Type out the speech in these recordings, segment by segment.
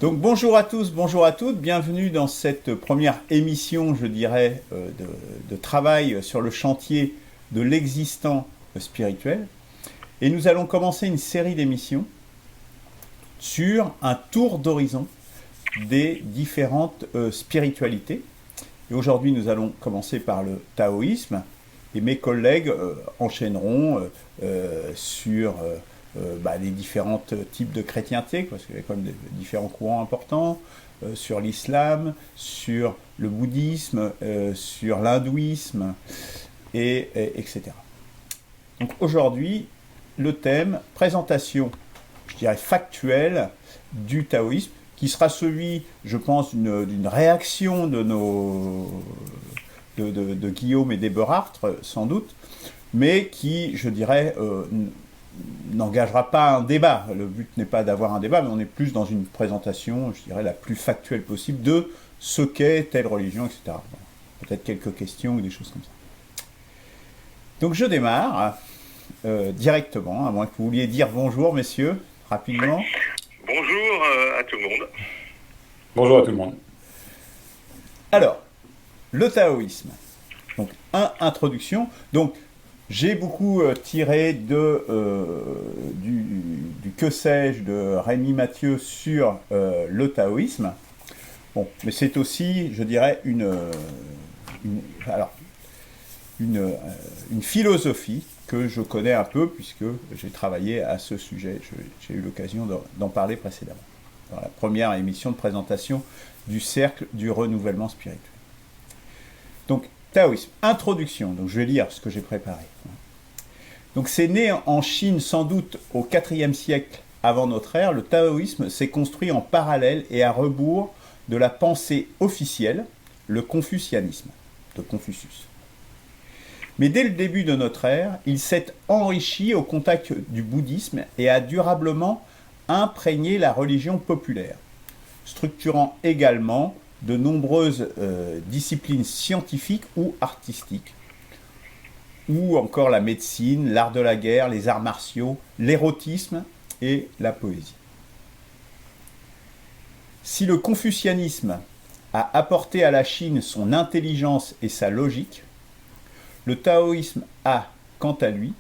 Donc bonjour à tous, bonjour à toutes, bienvenue dans cette première émission, je dirais, de travail sur le chantier de l'existant spirituel. Et nous allons commencer une série d'émissions sur un tour d'horizon des différentes spiritualités. Et aujourd'hui, nous allons commencer par le taoïsme, et mes collègues enchaîneront sur les différents types de chrétienté, parce qu'il y a quand même différents courants importants, sur l'islam, sur le bouddhisme, sur l'hindouisme, etc. Donc aujourd'hui, le thème, présentation, je dirais factuelle, du taoïsme, qui sera celui, je pense, d'une réaction de Guillaume et d'Eberhard, sans doute, mais qui, je dirais, n'engagera pas un débat. Le but n'est pas d'avoir un débat, mais on est plus dans une présentation, je dirais, la plus factuelle possible de ce qu'est telle religion, etc. Bon, peut-être quelques questions ou des choses comme ça. Donc je démarre directement, à moins que vous vouliez dire bonjour, messieurs, rapidement. Bonjour à tout le monde. Bonjour à tout le monde. Alors, le taoïsme. Donc, introduction. Donc, j'ai beaucoup tiré du que sais-je de Rémi Mathieu sur le taoïsme. Bon, mais c'est aussi, je dirais, une philosophie que je connais un peu puisque j'ai travaillé à ce sujet. J'ai eu l'occasion d'en parler précédemment, dans la première émission de présentation du cercle du renouvellement spirituel. Donc, taoïsme, introduction, donc je vais lire ce que j'ai préparé. Donc c'est né en Chine sans doute au IVe siècle avant notre ère. Le taoïsme s'est construit en parallèle et à rebours de la pensée officielle, le confucianisme, de Confucius. Mais dès le début de notre ère, il s'est enrichi au contact du bouddhisme et a durablement imprégné la religion populaire, structurant également de nombreuses disciplines scientifiques ou artistiques, ou encore la médecine, l'art de la guerre, les arts martiaux, l'érotisme et la poésie. Si le confucianisme a apporté à la Chine son intelligence et sa logique, le taoïsme a, quant à lui,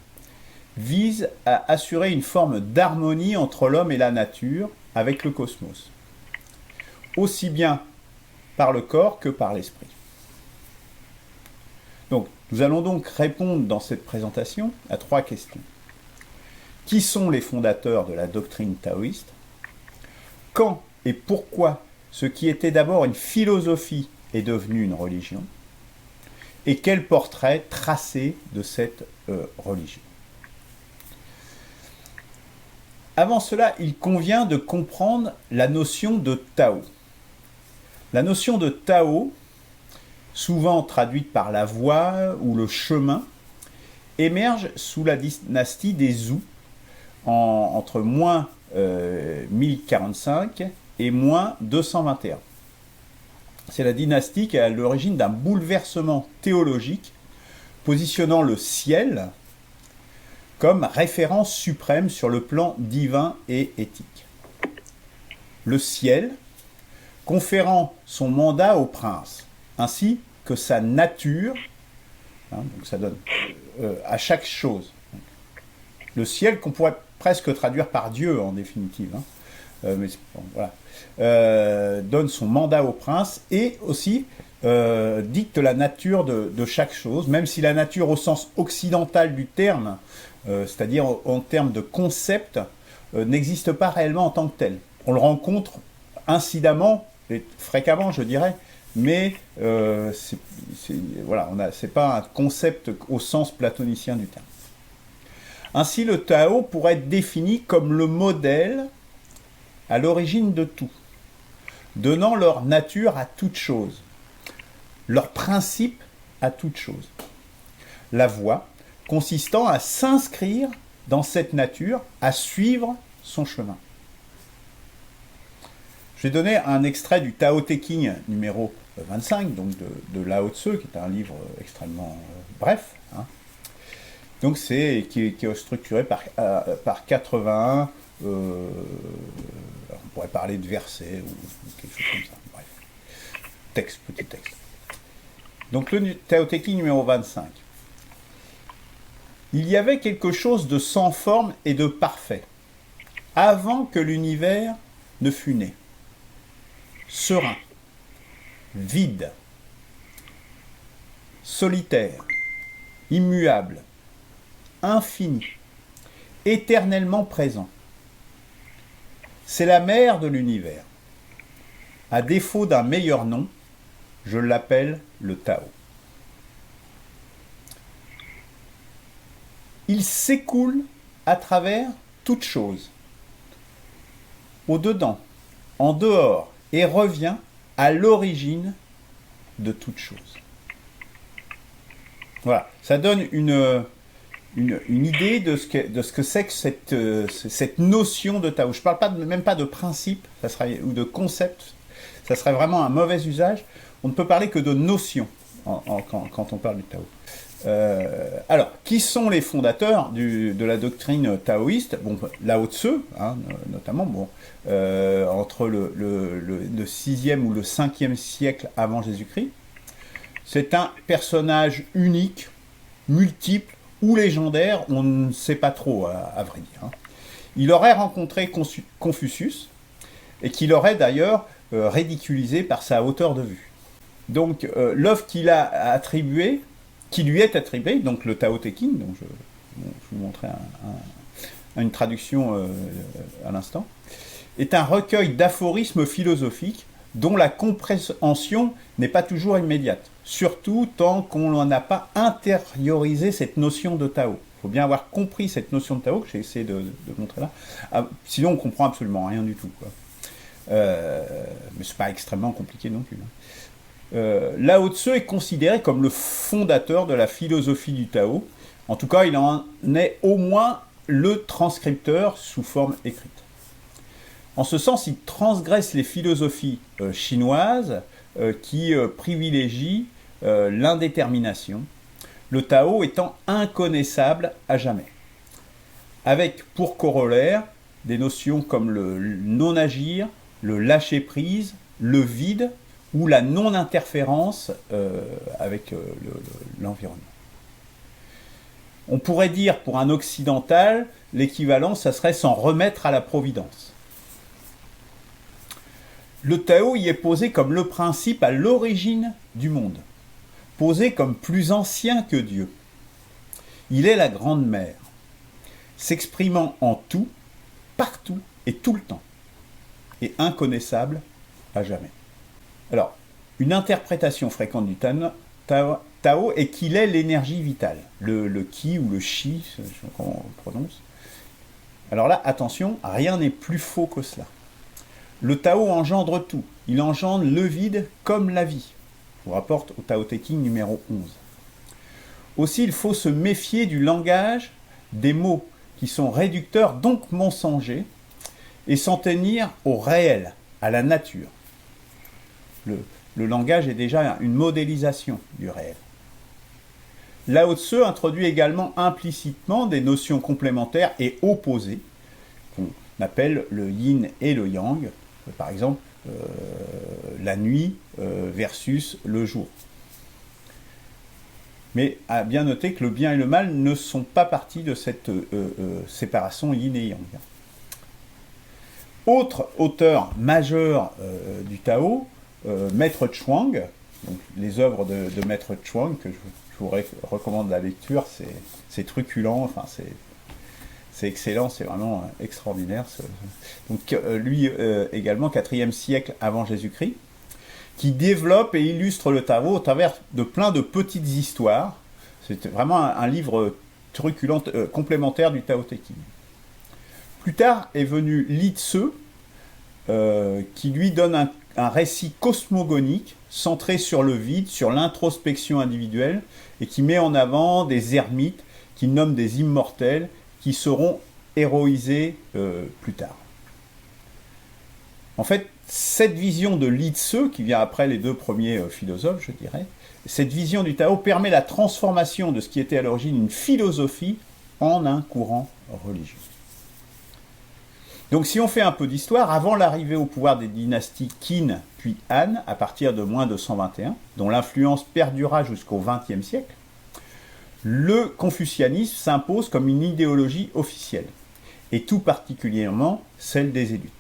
vise à assurer une forme d'harmonie entre l'homme et la nature avec le cosmos, aussi bien par le corps que par l'esprit. Donc, nous allons donc répondre dans cette présentation à 3 questions. Qui sont les fondateurs de la doctrine taoïste ? Quand et pourquoi ce qui était d'abord une philosophie est devenu une religion ? Et quel portrait tracer de cette religion ? Avant cela, il convient de comprendre la notion de Tao. La notion de Tao, souvent traduite par la voie ou le chemin, émerge sous la dynastie des Zhou, entre moins 1045 et moins 221. C'est la dynastie qui est à l'origine d'un bouleversement théologique, positionnant le ciel comme référence suprême sur le plan divin et éthique. Le ciel conférant son mandat au prince, ainsi que sa nature, donc ça donne à chaque chose. Le ciel qu'on pourrait presque traduire par Dieu en définitive, mais bon, voilà. Donne son mandat au prince et aussi dicte la nature de chaque chose, même si la nature au sens occidental du terme, c'est-à-dire en termes de concept, n'existe pas réellement en tant que tel. On le rencontre incidemment, et fréquemment je dirais, mais c'est pas un concept au sens platonicien du terme. Ainsi, le Tao pourrait être défini comme le modèle à l'origine de tout, donnant leur nature à toute chose, leur principe à toute chose. La voie consistant à s'inscrire dans cette nature, à suivre son chemin. Je vais donner un extrait du Tao Te Ching numéro 25, donc de Lao Tse, qui est un livre extrêmement bref. Donc qui est structuré par 81 pourrait parler de versets ou quelque chose comme ça. Bref. Petit texte. Donc le Tao Te Ching numéro 25. Il y avait quelque chose de sans forme et de parfait, avant que l'univers ne fût né. Serein, vide, solitaire, immuable, infini, éternellement présent. C'est la mère de l'univers. À défaut d'un meilleur nom, je l'appelle le Tao. Il s'écoule à travers toute chose, au-dedans, en dehors, et revient à l'origine de toute chose. Voilà, ça donne une idée de ce que c'est que cette notion de Tao. Je ne parle même pas de principe ou de concept, ça serait vraiment un mauvais usage. On ne peut parler que de notion quand on parle du Tao. Alors, qui sont les fondateurs de la doctrine taoïste? Bon, Lao Tzu, notamment, entre le 6e ou le 5e siècle avant Jésus-Christ. C'est un personnage unique, multiple ou légendaire, on ne sait pas trop, à vrai dire. Il aurait rencontré Confucius, et qu'il aurait d'ailleurs ridiculisé par sa hauteur de vue. Donc, l'œuvre qui lui est attribuée, donc le Tao Te Ching, donc je vous montrais une traduction à l'instant, est un recueil d'aphorismes philosophiques dont la compréhension n'est pas toujours immédiate, surtout tant qu'on n'a pas intériorisé cette notion de Tao. Il faut bien avoir compris cette notion de Tao, que j'ai essayé de montrer là, sinon on ne comprend absolument rien du tout, quoi. Mais ce n'est pas extrêmement compliqué non plus. Lao Tzu est considéré comme le fondateur de la philosophie du Tao. En tout cas, il en est au moins le transcripteur sous forme écrite. En ce sens, il transgresse les philosophies chinoises qui privilégient l'indétermination, le Tao étant inconnaissable à jamais, avec pour corollaire des notions comme le non-agir, le lâcher-prise, le vide, ou la non-interférence avec l'environnement. On pourrait dire, pour un occidental, l'équivalent, ça serait s'en remettre à la providence. Le Tao y est posé comme le principe à l'origine du monde, posé comme plus ancien que Dieu. Il est la grande mère, s'exprimant en tout, partout et tout le temps, et inconnaissable à jamais. Alors, une interprétation fréquente du Tao est qu'il est l'énergie vitale, le Qi ou le Chi, je sais pas comment on prononce. Alors là, attention, rien n'est plus faux que cela. Le Tao engendre tout, il engendre le vide comme la vie. Je vous rapporte au Tao Te Ching numéro 11. Aussi, il faut se méfier du langage, des mots qui sont réducteurs, donc mensongers, et s'en tenir au réel, à la nature. Le langage est déjà une modélisation du réel. Lao Tzu introduit également implicitement des notions complémentaires et opposées, qu'on appelle le yin et le yang, par exemple la nuit versus le jour. Mais à bien noter que le bien et le mal ne sont pas partie de cette séparation yin et yang. Autre auteur majeur du Tao, Maître Chuang, donc les œuvres de Maître Chuang, que je vous recommande la lecture, c'est truculent, enfin c'est excellent, c'est vraiment extraordinaire. Donc lui également, 4e siècle avant Jésus-Christ, qui développe et illustre le Tao au travers de plein de petites histoires. C'est vraiment un livre truculent, complémentaire du Tao Te Ching. Plus tard est venu Li Tzu, qui lui donne un récit cosmogonique centré sur le vide, sur l'introspection individuelle, et qui met en avant des ermites qu'il nomme des immortels, qui seront héroïsés plus tard. En fait, cette vision de Li Tzu, qui vient après les deux premiers philosophes, je dirais, cette vision du Tao permet la transformation de ce qui était à l'origine une philosophie en un courant religieux. Donc si on fait un peu d'histoire, avant l'arrivée au pouvoir des dynasties Qin puis Han, à partir de moins de 121, dont l'influence perdura jusqu'au XXe siècle, le confucianisme s'impose comme une idéologie officielle, et tout particulièrement celle des élites.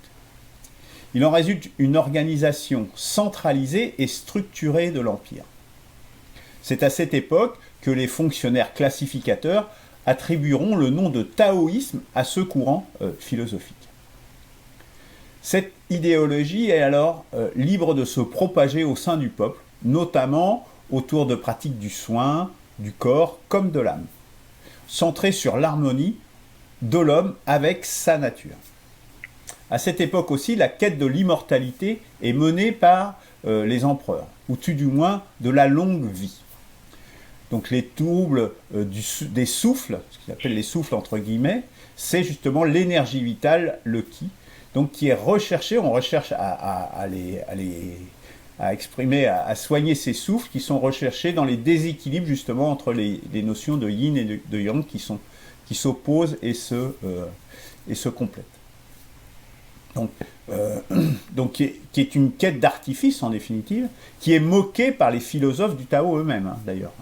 Il en résulte une organisation centralisée et structurée de l'empire. C'est à cette époque que les fonctionnaires classificateurs attribueront le nom de taoïsme à ce courant philosophique. Cette idéologie est alors libre de se propager au sein du peuple, notamment autour de pratiques du soin, du corps comme de l'âme, centrée sur l'harmonie de l'homme avec sa nature. À cette époque aussi, la quête de l'immortalité est menée par les empereurs, ou tout du moins de la longue vie. Donc les troubles des souffles, ce qu'ils appellent les souffles entre guillemets, c'est justement l'énergie vitale, le ki, donc qui est recherché, on recherche à exprimer, à soigner ces souffles qui sont recherchés dans les déséquilibres justement entre les notions de yin et de yang qui s'opposent et se complètent. Donc qui est une quête d'artifice en définitive, qui est moquée par les philosophes du Tao eux-mêmes d'ailleurs.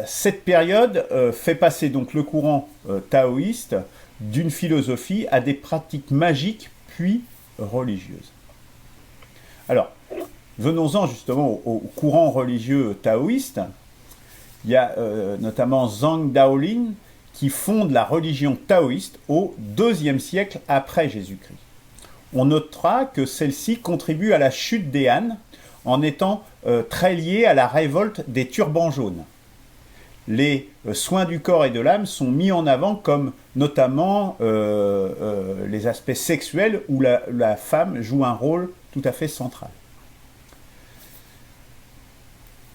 Cette période fait passer donc le courant taoïste d'une philosophie à des pratiques magiques puis religieuses. Alors, venons-en justement au courant religieux taoïste. Il y a notamment Zhang Daolin qui fonde la religion taoïste au IIe siècle après Jésus-Christ. On notera que celle-ci contribue à la chute des Han en étant très liée à la révolte des turbans jaunes. Les soins du corps et de l'âme sont mis en avant comme notamment les aspects sexuels où la femme joue un rôle tout à fait central.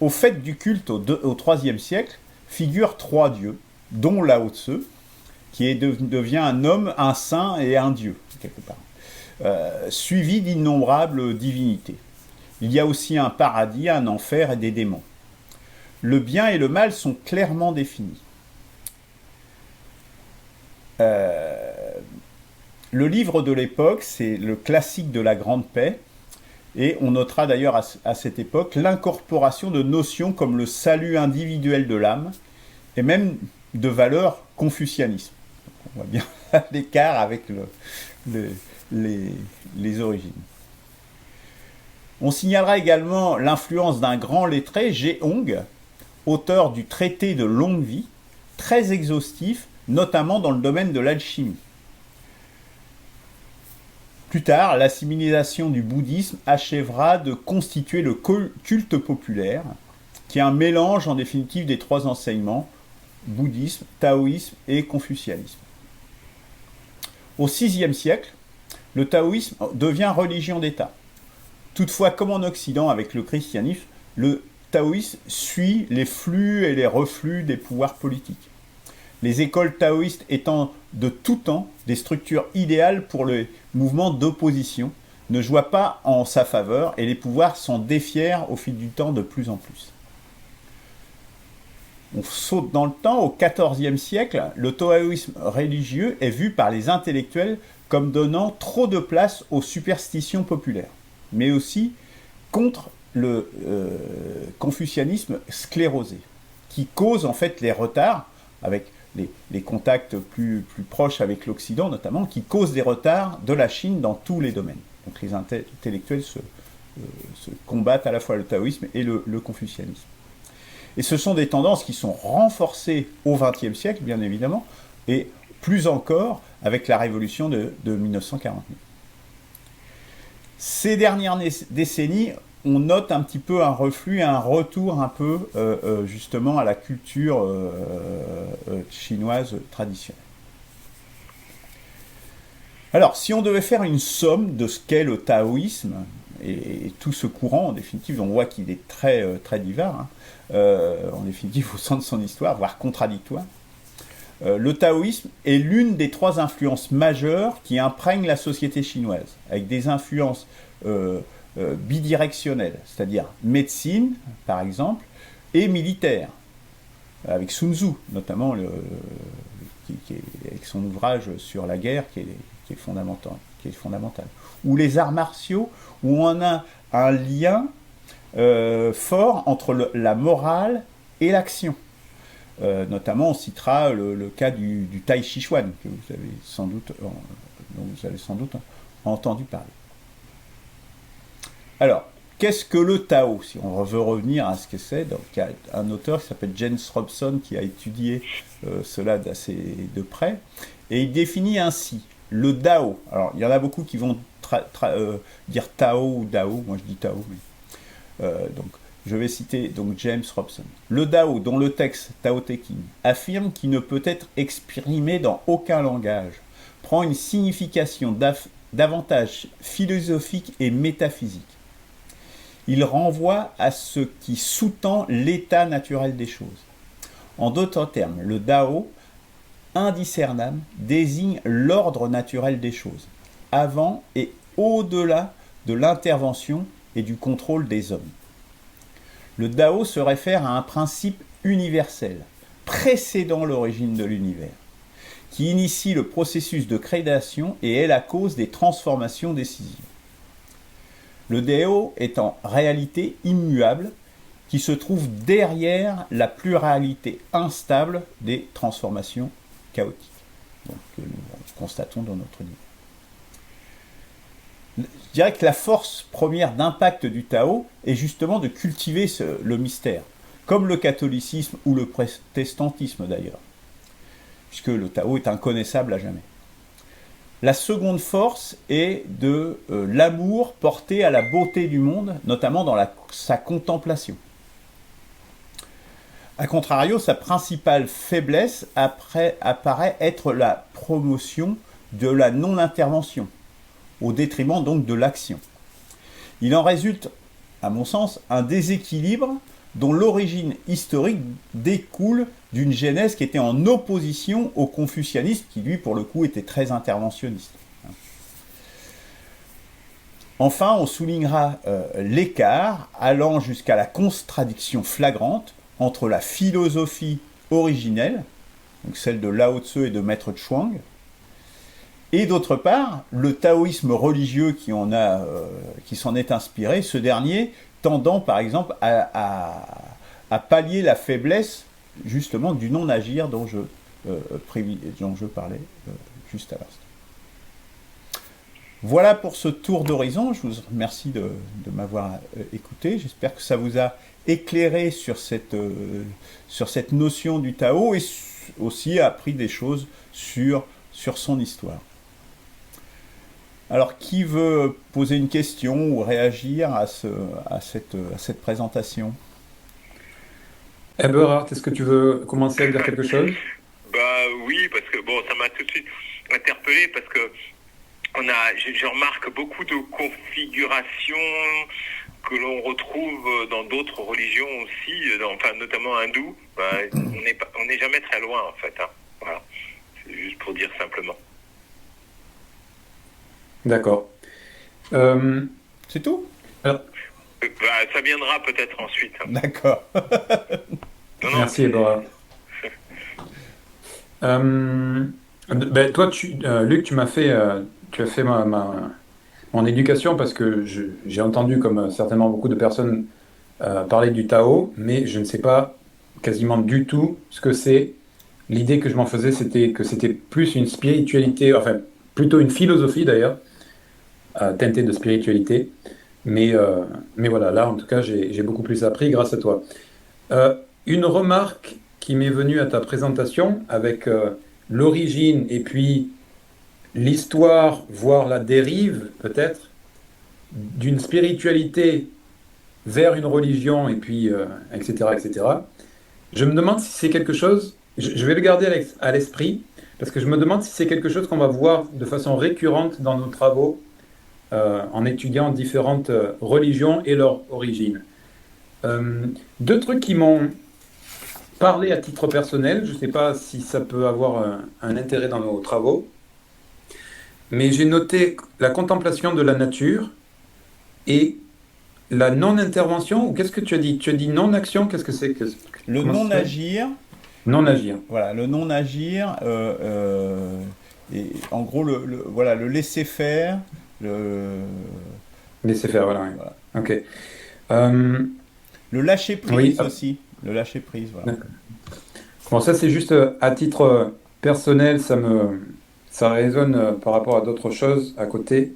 Au fait du culte au IIIe siècle figurent 3 dieux, dont Lao Tse, qui devient un homme, un saint et un dieu, quelque part, suivi d'innombrables divinités. Il y a aussi un paradis, un enfer et des démons. Le bien et le mal sont clairement définis. Le livre de l'époque, c'est le classique de la Grande Paix, et on notera d'ailleurs à cette époque l'incorporation de notions comme le salut individuel de l'âme, et même de valeurs confucianisme. On voit bien l'écart avec les origines. On signalera également l'influence d'un grand lettré, Zhehong, auteur du traité de longue vie, très exhaustif, notamment dans le domaine de l'alchimie. Plus tard, l'assimilation du bouddhisme achèvera de constituer le culte populaire, qui est un mélange en définitive des 3 enseignements, bouddhisme, taoïsme et confucianisme. Au VIe siècle, le taoïsme devient religion d'État. Toutefois, comme en Occident avec le christianisme, le taoïsme suit les flux et les reflux des pouvoirs politiques. Les écoles taoïstes étant de tout temps des structures idéales pour les mouvements d'opposition, ne jouent pas en sa faveur et les pouvoirs s'en défièrent au fil du temps de plus en plus. On saute dans le temps, au XIVe siècle, le taoïsme religieux est vu par les intellectuels comme donnant trop de place aux superstitions populaires, mais aussi contre le confucianisme sclérosé, qui cause en fait les retards, avec les contacts plus proches avec l'Occident notamment, qui causent des retards de la Chine dans tous les domaines. Donc les intellectuels se combattent à la fois le taoïsme et le confucianisme. Et ce sont des tendances qui sont renforcées au XXe siècle, bien évidemment, et plus encore avec la révolution de 1949. Ces dernières décennies, on note un petit peu un reflux, un retour un peu justement à la culture chinoise traditionnelle. Alors, si on devait faire une somme de ce qu'est le taoïsme, et tout ce courant, en définitive, on voit qu'il est très, très divers, en définitive au sein de son histoire, voire contradictoire, le taoïsme est l'une des 3 influences majeures qui imprègnent la société chinoise, avec des influences bidirectionnelles, c'est-à-dire médecine, par exemple, et militaire, avec Sun Tzu, notamment avec son ouvrage sur la guerre qui est fondamental, ou les arts martiaux, où on a un lien fort entre la morale et l'action. Notamment, on citera le cas du Tai Chi Chuan, que vous avez sans doute, dont vous avez sans doute entendu parler. Alors, qu'est-ce que le Tao? Si on veut revenir à ce que c'est, donc il y a un auteur qui s'appelle James Robson qui a étudié cela d'assez de près, et il définit ainsi le Dao. Alors, il y en a beaucoup qui vont dire Tao ou Dao, moi je dis Tao, mais, donc je vais citer donc James Robson. Le Dao, dont le texte Tao Te Ching affirme qu'il ne peut être exprimé dans aucun langage, prend une signification davantage philosophique et métaphysique. Il renvoie à ce qui sous-tend l'état naturel des choses. En d'autres termes, le Dao, indiscernable, désigne l'ordre naturel des choses, avant et au-delà de l'intervention et du contrôle des hommes. Le Dao se réfère à un principe universel, précédant l'origine de l'univers, qui initie le processus de création et est la cause des transformations décisives. Le Dao est en réalité immuable, qui se trouve derrière la pluralité instable des transformations chaotiques, donc, que nous constatons dans notre univers. Je dirais que la force première d'impact du Tao est justement de cultiver le mystère, comme le catholicisme ou le protestantisme d'ailleurs, puisque le Tao est inconnaissable à jamais. La seconde force est de l'amour porté à la beauté du monde, notamment dans sa contemplation. A contrario, sa principale faiblesse apparaît être la promotion de la non-intervention, au détriment donc de l'action. Il en résulte, à mon sens, un déséquilibre dont l'origine historique découle d'une genèse qui était en opposition au confucianisme, qui lui, pour le coup, était très interventionniste. Enfin, on soulignera l'écart allant jusqu'à la contradiction flagrante entre la philosophie originelle, donc celle de Lao Tzu et de Maître Chuang, et d'autre part, le taoïsme religieux qui s'en est inspiré, ce dernier tendant par exemple à pallier la faiblesse justement du non-agir dont je parlais juste à l'instant. Voilà pour ce tour d'horizon. Je vous remercie de m'avoir écouté. J'espère que ça vous a éclairé sur cette notion du Tao et aussi appris des choses sur son histoire. Alors, qui veut poser une question ou réagir à cette présentation? Eberhard, est-ce que tu veux commencer à dire quelque chose? Oui, parce que ça m'a tout de suite interpellé parce que je remarque beaucoup de configurations que l'on retrouve dans d'autres religions aussi, notamment hindoues. On n'est jamais très loin en fait. Voilà, c'est juste pour dire simplement. D'accord. C'est tout? Ça viendra peut-être ensuite. D'accord. Merci, Eberhard. Toi, Luc, tu as fait mon éducation parce que j'ai entendu, comme certainement beaucoup de personnes, parler du Tao, mais je ne sais pas quasiment du tout ce que c'est. L'idée que je m'en faisais, c'était que c'était plus une spiritualité, enfin plutôt une philosophie d'ailleurs, teintée de spiritualité. Mais voilà, là en tout cas, j'ai beaucoup plus appris grâce à toi. Une remarque qui m'est venue à ta présentation avec l'origine et puis l'histoire, voire la dérive peut-être, d'une spiritualité vers une religion et puis etc., etc. Je me demande si c'est quelque chose, je vais le garder à l'esprit, parce que je me demande si c'est quelque chose qu'on va voir de façon récurrente dans nos travaux en étudiant différentes religions et leur origine. Deux trucs qui m'ont parlé à titre personnel, je ne sais pas si ça peut avoir un intérêt dans nos travaux, mais j'ai noté la contemplation de la nature et la non-intervention, ou qu'est-ce que tu as dit? Tu as dit non-action, qu'est-ce que c'est? Le non-agir Non-agir. Voilà, le non-agir, et en gros, voilà, le laisser faire, le, Laisser faire, voilà. voilà. Ouais. Ok. Euh, Le lâcher oui. prise aussi. Le lâcher prise, voilà. D'accord. Bon, ça c'est juste à titre personnel, ça résonne par rapport à d'autres choses à côté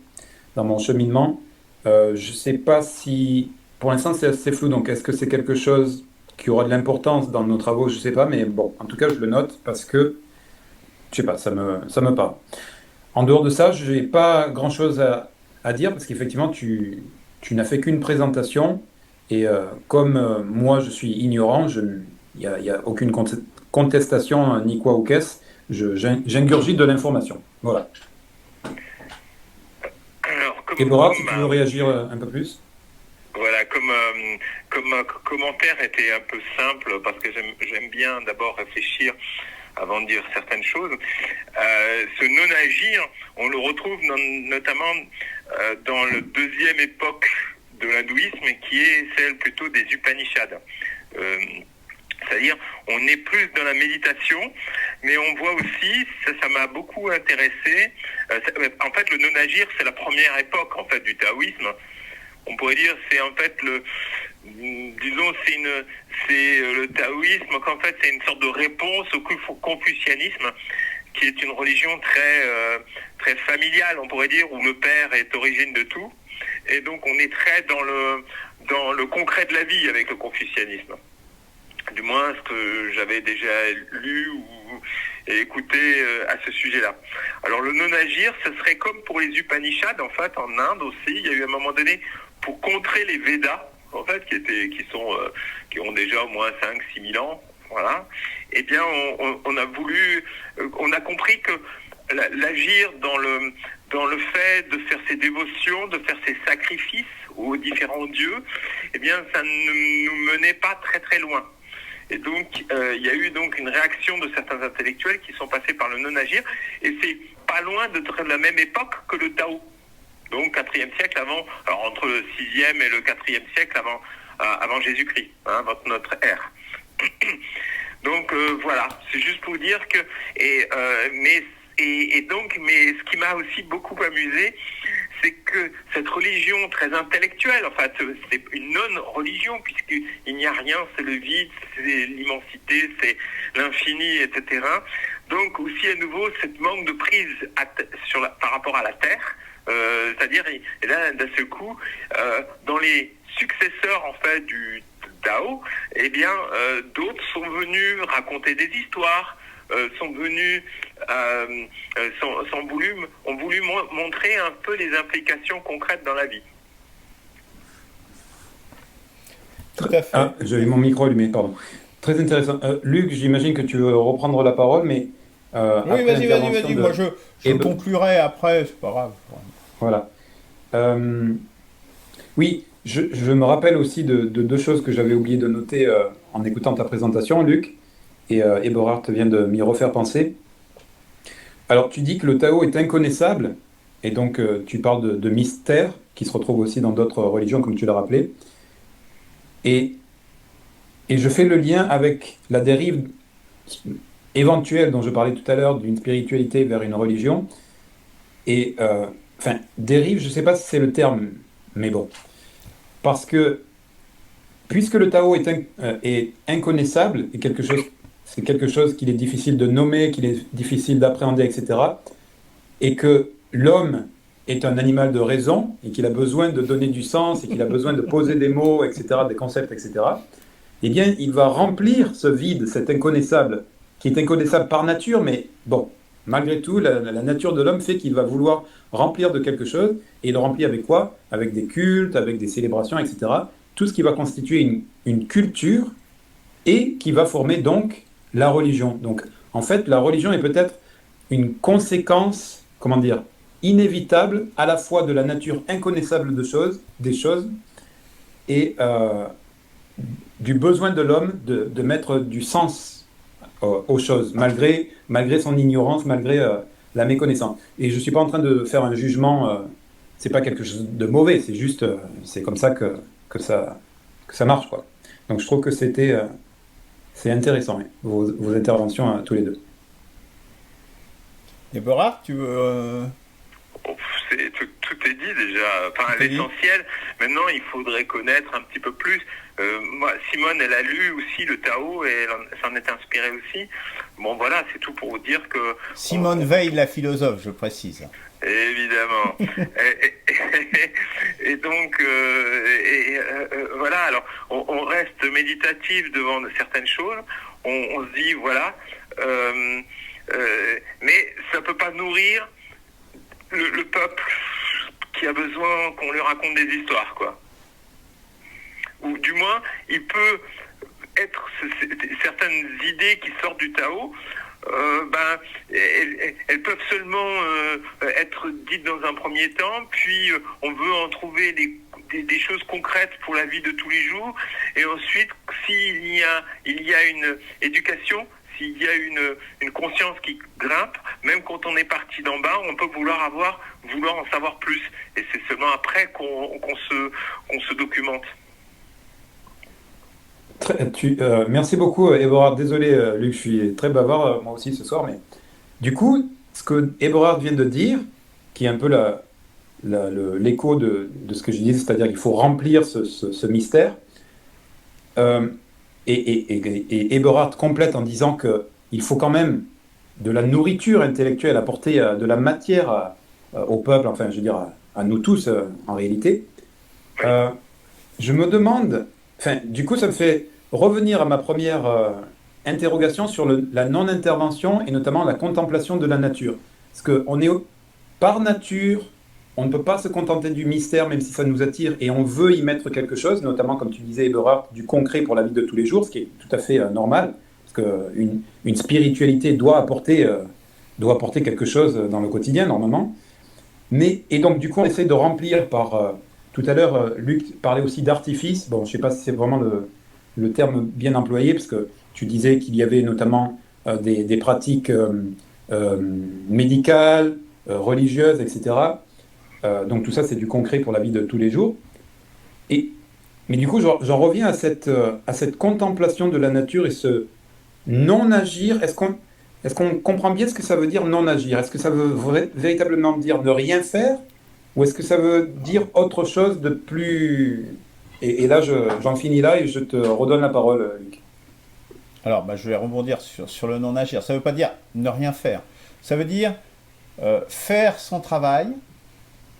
dans mon cheminement. Je sais pas si, pour l'instant c'est assez flou. Donc est-ce que c'est quelque chose qui aura de l'importance dans nos travaux? Je sais pas, mais bon, en tout cas je le note parce que je sais pas, ça me parle. En dehors de ça, je n'ai pas grand-chose à dire parce qu'effectivement, tu n'as fait qu'une présentation et comme moi, je suis ignorant, il y a aucune contestation ni quoi ou qu'est-ce, j'ingurgite de l'information. Voilà. Alors, Et Bora, si tu veux réagir un peu plus? voilà, comme commentaire était un peu simple, parce que j'aime bien d'abord réfléchir avant de dire certaines choses. Ce non-agir, on le retrouve notamment dans le deuxième époque de l'hindouisme, qui est celle plutôt des Upanishads. C'est-à-dire, on est plus dans la méditation, mais on voit aussi, ça m'a beaucoup intéressé, en fait, le non-agir, c'est la première époque en fait du taoïsme. On pourrait dire, c'est en fait disons, c'est le taoïsme, qu'en fait, c'est une sorte de réponse au confucianisme, qui est une religion très familiale, on pourrait dire, où le père est origine de tout. Et donc, on est très dans le concret de la vie avec le confucianisme. Du moins, ce que j'avais déjà lu et écouté à ce sujet-là. Alors, le non-agir, ce serait comme pour les Upanishads, en fait, en Inde aussi. Il y a eu un moment donné, pour contrer les Védas, en fait, qui ont déjà au moins 5-6 000 ans, voilà. Eh bien, on a compris que l'agir dans le fait de faire ses dévotions, de faire ses sacrifices aux différents dieux, eh bien, ça ne nous menait pas très très loin. Et donc, il y a eu donc une réaction de certains intellectuels qui sont passés par le non-agir, et c'est pas loin de la même époque que le Tao. Donc, 4e siècle avant, alors entre le 6e et le 4e siècle avant Jésus-Christ, avant notre ère. Donc, voilà, c'est juste pour dire que, mais ce qui m'a aussi beaucoup amusé, c'est que cette religion très intellectuelle, en fait, c'est une non-religion, puisqu'il n'y a rien, c'est le vide, c'est l'immensité, c'est l'infini, etc. Donc aussi à nouveau, cette manque de prise par rapport à la Terre, c'est-à-dire, et là, d'un seul coup, dans les successeurs, en fait, du Tao, eh bien, d'autres sont venus raconter des histoires, ont voulu montrer un peu les implications concrètes dans la vie. Tout à fait. Ah, j'ai eu mon micro allumé, pardon. Très intéressant. Luc, j'imagine que tu veux reprendre la parole, mais Oui, après vas-y. l'intervention Moi, je Et ben- conclurai après, c'est pas grave. Voilà. Oui, je me rappelle aussi de deux choses que j'avais oublié de noter en écoutant ta présentation, Luc, et Eberhard vient de m'y refaire penser. Alors, tu dis que le Tao est inconnaissable, et donc tu parles de mystère, qui se retrouve aussi dans d'autres religions, comme tu l'as rappelé. Et, et je fais le lien avec la dérive éventuelle dont je parlais tout à l'heure, d'une spiritualité vers une religion. Et, enfin, dérive, je ne sais pas si c'est le terme, mais bon. Parce que, puisque le Tao est inconnaissable, et c'est quelque chose qu'il est difficile de nommer, qu'il est difficile d'appréhender, etc., et que l'homme est un animal de raison, et qu'il a besoin de donner du sens, et qu'il a besoin de poser des mots, etc., des concepts, etc., eh bien, il va remplir ce vide, cet inconnaissable, qui est inconnaissable par nature, mais bon, malgré tout, la nature de l'homme fait qu'il va vouloir remplir de quelque chose, et il le remplit avec quoi? Avec des cultes, avec des célébrations, etc., tout ce qui va constituer une culture, et qui va former donc la religion. Donc, en fait, la religion est peut-être une conséquence, comment dire, inévitable à la fois de la nature inconnaissable des choses, et du besoin de l'homme de mettre du sens aux choses, malgré son ignorance, malgré la méconnaissance. Et je ne suis pas en train de faire un jugement, c'est pas quelque chose de mauvais, c'est juste, c'est comme ça que ça marche, quoi. Donc je trouve que c'était C'est intéressant, oui, vos interventions tous les deux. Déborah, tu veux... Bon, tout est dit déjà. Enfin, tout est dit. l'essentiel. Maintenant, il faudrait connaître un petit peu plus. Moi, Simone, elle a lu aussi le Tao et elle s'en est inspirée aussi. Bon, voilà, c'est tout pour vous dire que Simone Veil, la philosophe, je précise. évidemment. Et donc, voilà. Alors, on reste méditatif devant certaines choses. On se dit, voilà. Mais ça peut pas nourrir le peuple qui a besoin qu'on lui raconte des histoires, quoi. Ou du moins, il peut être certaines idées qui sortent du Tao, elles peuvent seulement être dites dans un premier temps, puis on veut en trouver des choses concrètes pour la vie de tous les jours, et ensuite, s'il y a une éducation, s'il y a une conscience qui grimpe, même quand on est parti d'en bas, on peut vouloir en savoir plus. Et c'est seulement après qu'on se documente. Merci beaucoup, Eberhard. Désolé, Luc, je suis très bavard, moi aussi, ce soir. Mais du coup, ce que Eberhard vient de dire, qui est un peu l'écho de ce que je disais, c'est-à-dire qu'il faut remplir ce mystère, euh, et Eberhard complète en disant qu'il faut quand même de la nourriture intellectuelle, apporter de la matière au peuple, enfin, je veux dire, à nous tous, en réalité. Euh, je me demande, enfin, du coup, ça me fait revenir à ma première interrogation sur la non-intervention et notamment la contemplation de la nature. Parce que par nature, on ne peut pas se contenter du mystère, même si ça nous attire, et on veut y mettre quelque chose, notamment, comme tu disais, Eberhard, du concret pour la vie de tous les jours, ce qui est tout à fait normal, parce qu'une spiritualité doit apporter quelque chose dans le quotidien, normalement. Et donc, du coup, on essaie de remplir par... tout à l'heure, Luc parlait aussi d'artifice. Bon, je ne sais pas si c'est vraiment le terme bien employé, parce que tu disais qu'il y avait notamment des pratiques euh, médicales, religieuses, etc. Donc tout ça, c'est du concret pour la vie de tous les jours. Et, mais du coup, j'en reviens à cette contemplation de la nature et ce non-agir. Est-ce qu'on comprend bien ce que ça veut dire non-agir? Est-ce que ça veut véritablement dire ne rien faire? Ou est-ce que ça veut dire autre chose de plus... Et là, j'en finis là et je te redonne la parole, Luc. Alors, je vais rebondir sur le non-agir. Ça ne veut pas dire ne rien faire. Ça veut dire faire son travail,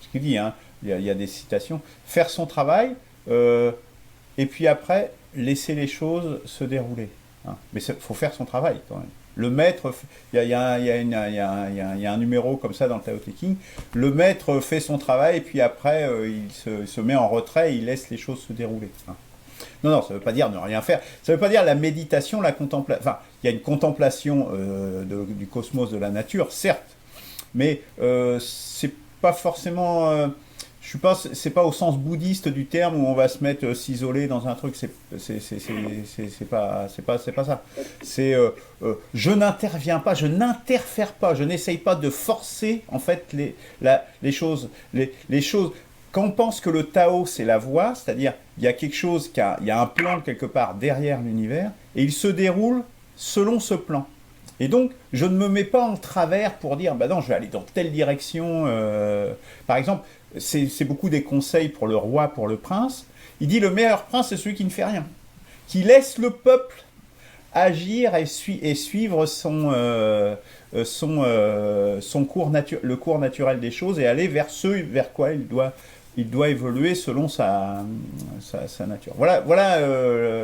ce qu'il dit, hein, il y a des citations, faire son travail, et puis après, laisser les choses se dérouler. Hein. Mais il faut faire son travail quand même. Le maître, il y a un numéro comme ça dans le Tao Te Ching, le maître fait son travail et puis après il se met en retrait et il laisse les choses se dérouler. Hein. Non, ça ne veut pas dire ne rien faire. Ça ne veut pas dire la méditation, la contemplation. Enfin, il y a une contemplation du cosmos, de la nature, certes, mais c'est pas forcément. C'est pas au sens bouddhiste du terme où on va se mettre s'isoler dans un truc. C'est pas ça. C'est je n'interviens pas, je n'interfère pas, je n'essaye pas de forcer en fait les choses. Les choses. Quand on pense que le Tao c'est la voie, c'est-à-dire il y a quelque chose il y a un plan quelque part derrière l'univers et il se déroule selon ce plan. Et donc, je ne me mets pas en travers pour dire, bah non, je vais aller dans telle direction. Par exemple, c'est beaucoup des conseils pour le roi, pour le prince. Il dit, le meilleur prince, c'est celui qui ne fait rien. Qui laisse le peuple agir et suivre le cours naturel des choses et aller vers ce vers quoi il doit évoluer selon sa nature. Voilà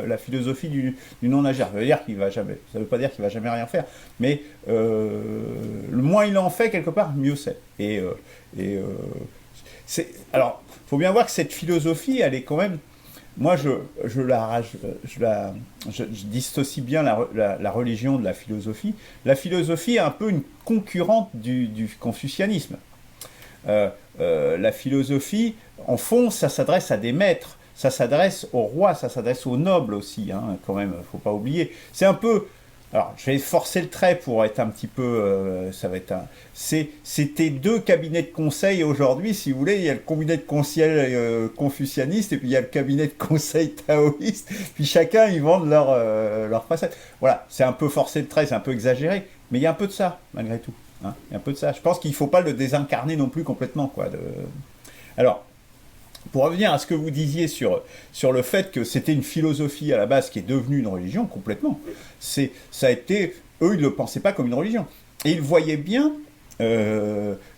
la philosophie du non-agir. Ça veut pas dire qu'il va jamais rien faire, mais le moins il en fait quelque part, mieux c'est. Alors, faut bien voir que cette philosophie, elle est quand même. Moi, je dissocie bien la religion de la philosophie. La philosophie est un peu une concurrente du confucianisme. La philosophie, en fond, ça s'adresse à des maîtres, ça s'adresse aux rois, ça s'adresse aux nobles aussi, hein, quand même, faut pas oublier. C'est un peu Alors, je vais forcer le trait pour être un petit peu. Ça va être un. C'était deux cabinets de conseil aujourd'hui, si vous voulez. Il y a le cabinet de conseil confucianiste et puis il y a le cabinet de conseil taoïste. Puis chacun, ils vendent leur facette. Voilà, c'est un peu forcé le trait, c'est un peu exagéré. Mais il y a un peu de ça, malgré tout. Hein. Il y a un peu de ça. Je pense qu'il ne faut pas le désincarner non plus complètement, quoi. Alors. Pour revenir à ce que vous disiez sur le fait que c'était une philosophie à la base qui est devenue une religion, complètement, ça a été, eux, ils ne le pensaient pas comme une religion. Et ils voyaient bien,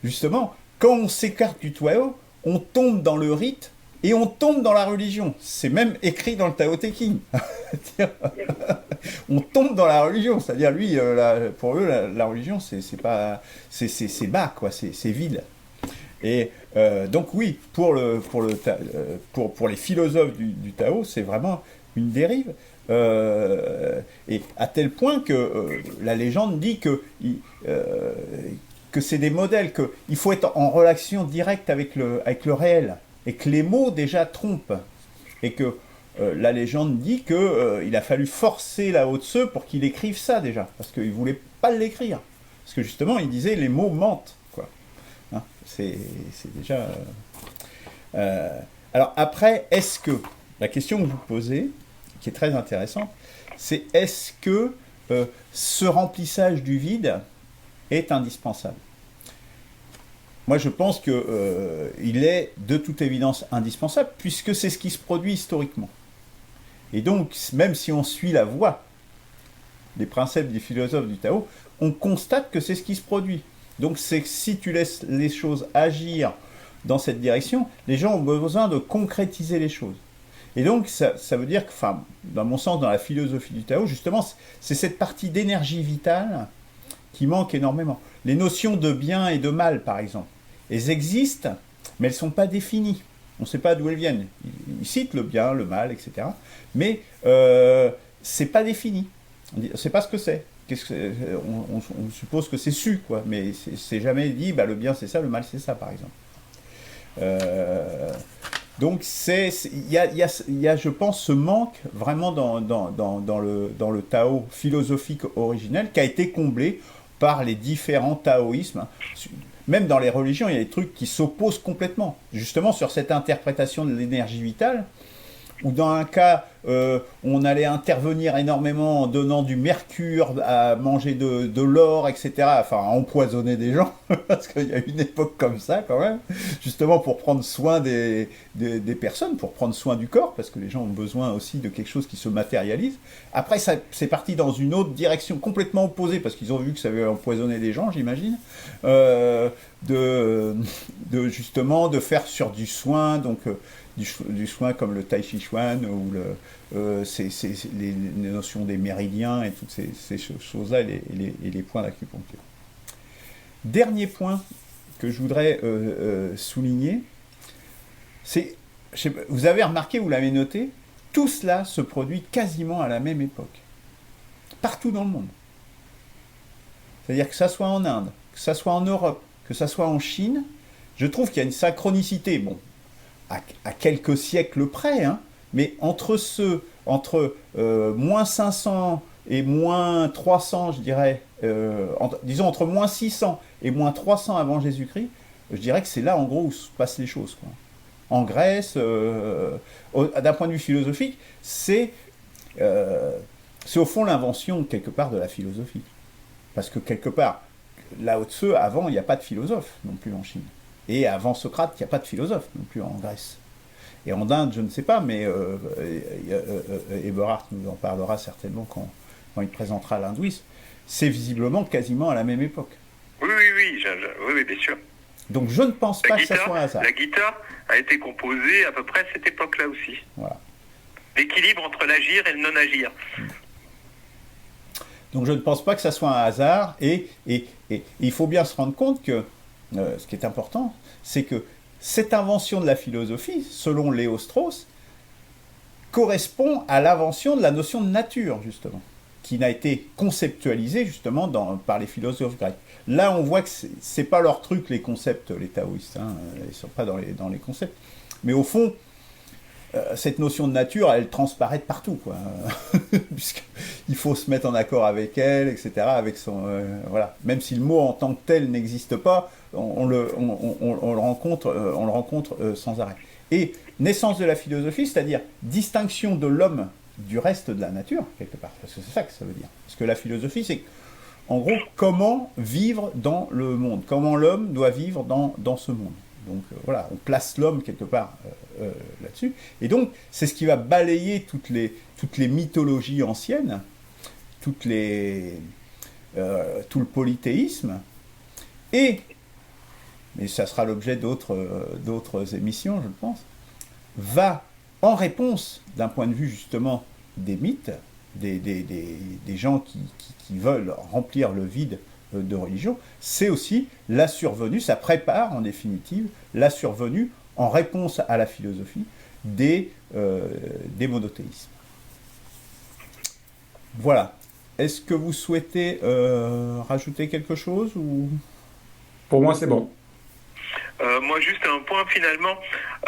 justement, quand on s'écarte du Tao, on tombe dans le rite et on tombe dans la religion. C'est même écrit dans le Tao Te Ching. On tombe dans la religion, c'est-à-dire, lui, pour eux, la religion, c'est bas, quoi, c'est vide. Et donc oui, pour les philosophes du Tao, c'est vraiment une dérive. Et à tel point que la légende dit que c'est des modèles, qu'il faut être en relation directe avec le réel, et que les mots déjà trompent. Et que la légende dit qu'il a fallu forcer Lao Tse pour qu'il écrive ça déjà, parce qu'il ne voulait pas l'écrire. Parce que justement, il disait les mots mentent. Hein, c'est déjà... alors après, est-ce que... La question que vous posez, qui est très intéressante, c'est est-ce que ce remplissage du vide est indispensable? Moi, je pense qu'il est de toute évidence indispensable, puisque c'est ce qui se produit historiquement. Et donc, même si on suit la voie des principes des philosophes du Tao, on constate que c'est ce qui se produit. Donc c'est que si tu laisses les choses agir dans cette direction, les gens ont besoin de concrétiser les choses. Et donc ça veut dire que, enfin, dans mon sens, dans la philosophie du Tao, justement, c'est cette partie d'énergie vitale qui manque énormément. Les notions de bien et de mal, par exemple, elles existent, mais elles ne sont pas définies. On ne sait pas d'où elles viennent. Ils citent le bien, le mal, etc. Mais ce n'est pas défini. On ne sait pas ce que c'est. On suppose que c'est su, quoi, mais c'est jamais dit, bah, le bien c'est ça, le mal c'est ça, par exemple. Donc il y a, je pense, ce manque vraiment dans le Tao philosophique originel qui a été comblé par les différents taoïsmes. Même dans les religions, il y a des trucs qui s'opposent complètement, justement sur cette interprétation de l'énergie vitale, où dans un cas, on allait intervenir énormément en donnant du mercure à manger de l'or, etc., enfin à empoisonner des gens, parce qu'il y a une époque comme ça quand même, justement pour prendre soin des personnes, pour prendre soin du corps, parce que les gens ont besoin aussi de quelque chose qui se matérialise. Après, c'est parti dans une autre direction complètement opposée, parce qu'ils ont vu que ça avait empoisonné des gens, j'imagine, justement de faire sur du soin, donc... du soin comme le Tai Chi Chuan ou les notions des méridiens et toutes ces choses-là et les points d'acupuncture. Dernier point que je voudrais souligner, c'est, vous avez remarqué, vous l'avez noté, tout cela se produit quasiment à la même époque, partout dans le monde. C'est-à-dire que ça soit en Inde, que ça soit en Europe, que ça soit en Chine, je trouve qu'il y a une synchronicité, bon, à quelques siècles près, hein, mais entre moins 500 et moins 300, je dirais, disons entre moins 600 et moins 300 avant Jésus-Christ, je dirais que c'est là en gros où se passent les choses, quoi. En Grèce, d'un point de vue philosophique, c'est au fond l'invention quelque part de la philosophie. Parce que quelque part, Lao Tse, avant, il n'y a pas de philosophe non plus en Chine. Et avant Socrate, il n'y a pas de philosophe non plus en Grèce. Et en Inde, je ne sais pas, mais Eberhard nous en parlera certainement quand il présentera l'hindouisme. C'est visiblement quasiment à la même époque. Oui, bien sûr. Donc je ne pense pas que ça soit un hasard. La guitare a été composée à peu près à cette époque-là aussi. Voilà. L'équilibre entre l'agir et le non-agir. Donc je ne pense pas que ça soit un hasard. Et il faut bien se rendre compte que ce qui est important, c'est que cette invention de la philosophie, selon Léo Strauss, correspond à l'invention de la notion de nature, justement, qui n'a été conceptualisée, justement, par les philosophes grecs. Là, on voit que c'est pas leur truc, les concepts, les taoïstes, hein, ils ne sont pas dans les concepts. Mais au fond, cette notion de nature, elle transparaît de partout, quoi. Puisqu'il faut se mettre en accord avec elle, etc. Avec son, voilà. Même si le mot en tant que tel n'existe pas, on le rencontre sans arrêt. Et naissance de la philosophie, c'est-à-dire distinction de l'homme du reste de la nature, quelque part. Parce que c'est ça que ça veut dire. Parce que la philosophie, c'est en gros comment vivre dans le monde, comment l'homme doit vivre dans ce monde. Donc voilà, on place l'homme quelque part là-dessus. Et donc, c'est ce qui va balayer toutes les mythologies anciennes, tout le polythéisme, mais ça sera l'objet d'autres émissions, je pense, va, en réponse d'un point de vue justement des mythes, des gens qui veulent remplir le vide de religion, c'est aussi la survenue, ça prépare en définitive la survenue en réponse à la philosophie des monothéismes. Voilà. Est-ce que vous souhaitez rajouter quelque chose ou... Pour moi, c'est bon. Moi, juste un point finalement.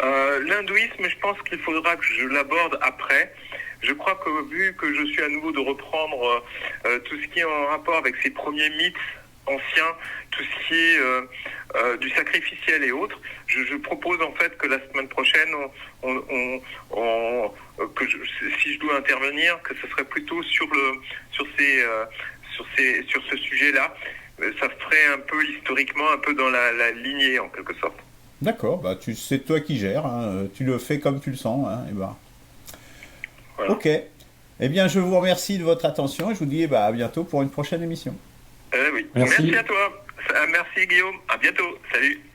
L'hindouisme, je pense qu'il faudra que je l'aborde après. Je crois que vu que je suis à nouveau de reprendre tout ce qui est en rapport avec ces premiers mythes anciens, tout ce qui est du sacrificiel et autres, je propose en fait que la semaine prochaine, si je dois intervenir, que ce serait plutôt sur ce sujet-là. Ça ferait un peu historiquement, un peu dans la lignée en quelque sorte. D'accord, bah c'est toi qui gères, hein, tu le fais comme tu le sens, hein, et bah. Voilà. Ok. Eh bien, je vous remercie de votre attention et je vous dis à bientôt pour une prochaine émission. Oui. Merci à toi. Merci Guillaume. À bientôt. Salut.